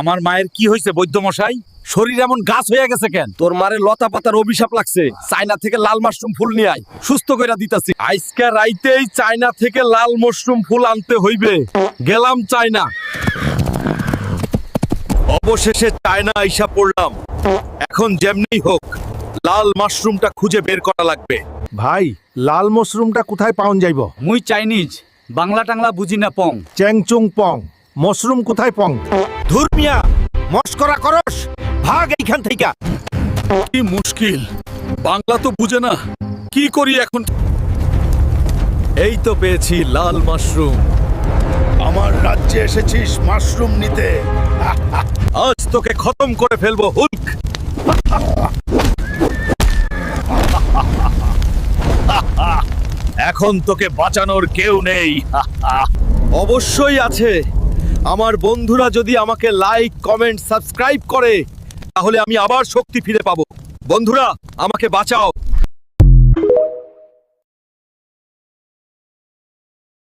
আমার মায়ের কি হয়েছে বৈদ্য মশাই? শরীর এমন গাছ হয়ে গেছে কেন? তোর মারে লতা পাতার অভিশাপ লাগছে। চায়না থেকে লাল মাশরুম ফুল নিয়ে আয়, সুস্থ কইরা দিতাছি। আজকে রাইতেই চায়না থেকে লাল মাশরুম ফুল আনতে হইবে। গেলাম চায়না। অবশেষে চায়না আইসা পড়লাম। এখন যেমনি হোক লাল মাশরুমটা খুঁজে বের করা লাগবে। ভাই, লাল মাশরুমটা কোথায় পাওন যাইব? মুই চাইনিজ, বাংলা টাংলা বুঝি না পং। চ্যাংচুং পং। মাশরুম কোথায় পং? ধুরমিয়া মস্করা করস, ভাগ এইখান থেকে। কি মুশকিল, বাংলা তো বুঝে না, কি করি এখন? এই তো পেয়েছি লাল মাশরুম। আমার রাজ্যে এসেছিস মাশরুম নিতে। আজ তোকে খতম করে ফেলবো হুল্ক। এখন তোকে বাঁচানোর কেউ নেই। অবশ্যই আছে। আমার বন্ধুরা যদি আমাকে লাইক, কমেন্ট, সাবস্ক্রাইব করে তাহলে আমি আবার শক্তি ফিরে পাবো। বন্ধুরা আমাকে বাঁচাও।